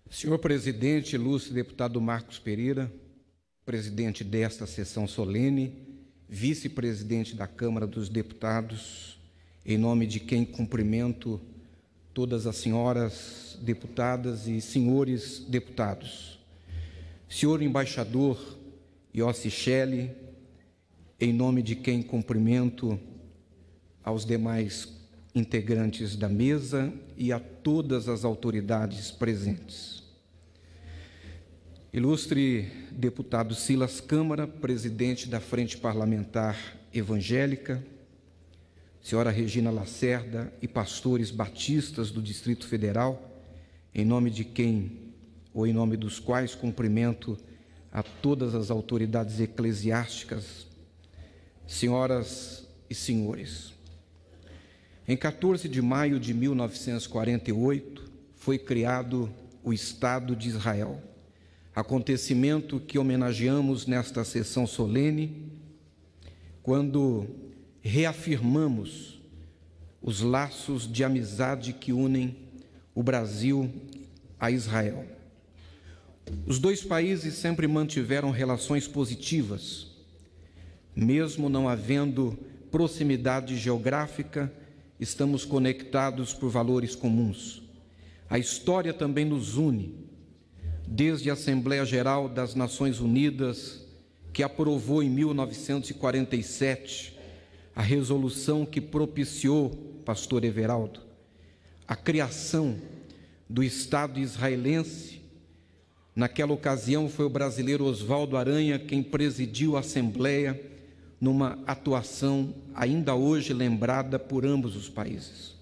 Senhor presidente, ilustre deputado Marcos Pereira, presidente desta sessão solene, vice-presidente da Câmara dos Deputados, em nome de quem cumprimento todas as senhoras deputadas e senhores deputados. Senhor embaixador Yossi Shelley, em nome de quem cumprimento aos demais integrantes da mesa e a todas as autoridades presentes. Ilustre deputado Silas Câmara, presidente da Frente Parlamentar Evangélica, senhora Regina Lacerda e pastores batistas do Distrito Federal, em nome de quem, ou em nome dos quais, cumprimento a todas as autoridades eclesiásticas, senhoras e senhores. Em 14 de maio de 1948, foi criado o Estado de Israel, acontecimento que homenageamos nesta sessão solene, quando reafirmamos os laços de amizade que unem o Brasil a Israel. Os dois países sempre mantiveram relações positivas, mesmo não havendo proximidade geográfica, estamos conectados por valores comuns. A história também nos une, desde a Assembleia Geral das Nações Unidas, que aprovou em 1947 a resolução que propiciou, pastor Everaldo, a criação do Estado israelense. Naquela ocasião foi o brasileiro Oswaldo Aranha quem presidiu a Assembleia, numa atuação ainda hoje lembrada por ambos os países.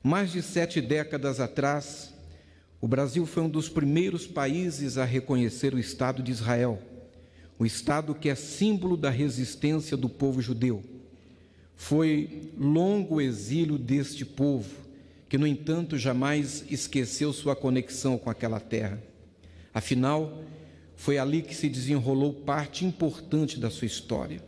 Mais de 7 décadas atrás, o Brasil foi um dos primeiros países a reconhecer o Estado de Israel, o Estado que é símbolo da resistência do povo judeu. Foi longo o exílio deste povo, que, no entanto, jamais esqueceu sua conexão com aquela terra. Afinal, foi ali que se desenrolou parte importante da sua história.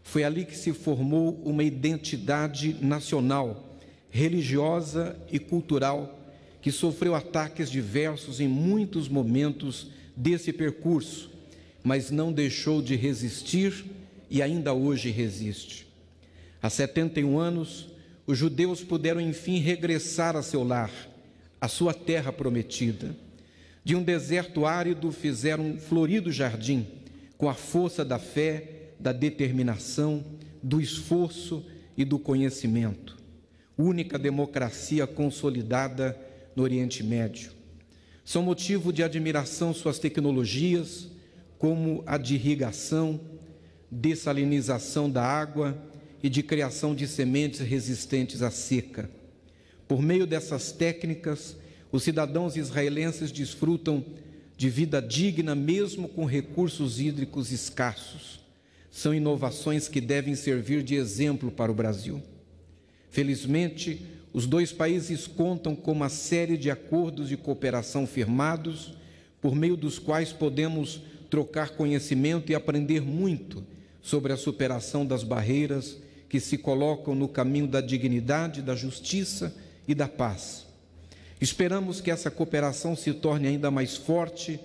Foi ali que se formou uma identidade nacional, religiosa e cultural, que sofreu ataques diversos em muitos momentos desse percurso, mas não deixou de resistir e ainda hoje resiste. Há 71 anos, os judeus puderam enfim regressar a seu lar, a sua terra prometida. De um deserto árido fizeram um florido jardim, com a força da fé, da determinação, do esforço e do conhecimento. Única democracia consolidada no Oriente Médio. São motivo de admiração suas tecnologias, como a de irrigação, dessalinização da água e de criação de sementes resistentes à seca. Por meio dessas técnicas, os cidadãos israelenses desfrutam de vida digna mesmo com recursos hídricos escassos. São inovações que devem servir de exemplo para o Brasil. Felizmente, os dois países contam com uma série de acordos de cooperação firmados, por meio dos quais podemos trocar conhecimento e aprender muito sobre a superação das barreiras que se colocam no caminho da dignidade, da justiça e da paz. Esperamos que essa cooperação se torne ainda mais forte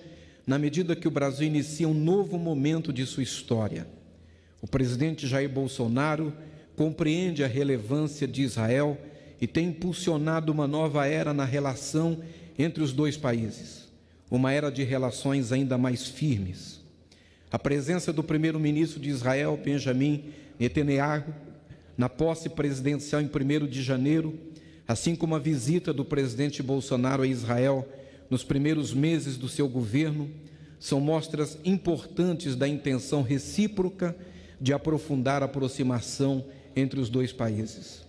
na medida que o Brasil inicia um novo momento de sua história. O presidente Jair Bolsonaro compreende a relevância de Israel e tem impulsionado uma nova era na relação entre os dois países, uma era de relações ainda mais firmes. A presença do primeiro-ministro de Israel, Benjamin Netanyahu, na posse presidencial em 1º de janeiro, assim como a visita do presidente Bolsonaro a Israel nos primeiros meses do seu governo, são mostras importantes da intenção recíproca de aprofundar a aproximação entre os dois países.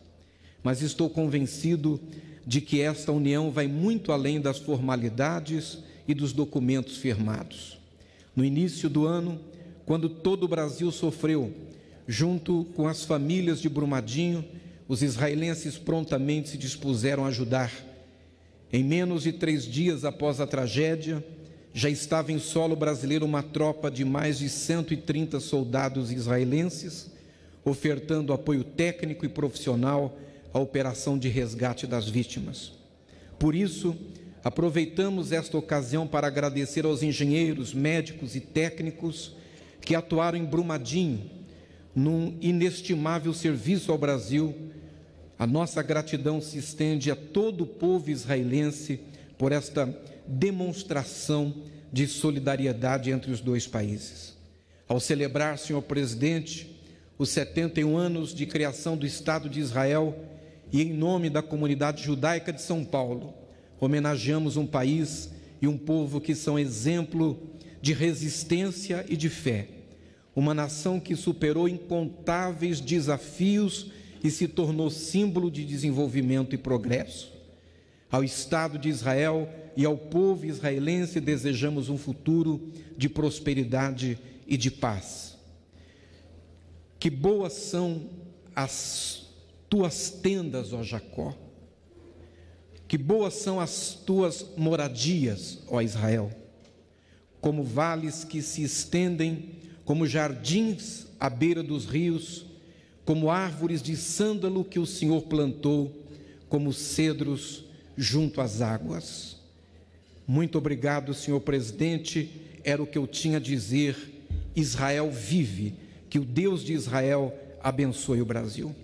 Mas estou convencido de que esta união vai muito além das formalidades e dos documentos firmados. No início do ano, quando todo o Brasil sofreu, junto com as famílias de Brumadinho, os israelenses prontamente se dispuseram a ajudar. Em menos de 3 dias após a tragédia, já estava em solo brasileiro uma tropa de mais de 130 soldados israelenses, ofertando apoio técnico e profissional à operação de resgate das vítimas. Por isso, aproveitamos esta ocasião para agradecer aos engenheiros, médicos e técnicos que atuaram em Brumadinho, num inestimável serviço ao Brasil. A nossa gratidão se estende a todo o povo israelense por esta demonstração de solidariedade entre os dois países. Ao celebrar, senhor presidente, os 71 anos de criação do Estado de Israel e em nome da comunidade judaica de São Paulo, homenageamos um país e um povo que são exemplo de resistência e de fé, uma nação que superou incontáveis desafios e se tornou símbolo de desenvolvimento e progresso. Ao Estado de Israel e ao povo israelense desejamos um futuro de prosperidade e de paz. Que boas são as tuas tendas, ó Jacó. Que boas são as tuas moradias, ó Israel. Como vales que se estendem, como jardins à beira dos rios, como árvores de sândalo que o Senhor plantou, como cedros junto às águas. Muito obrigado, senhor presidente, era o que eu tinha a dizer. Israel vive, que o Deus de Israel abençoe o Brasil.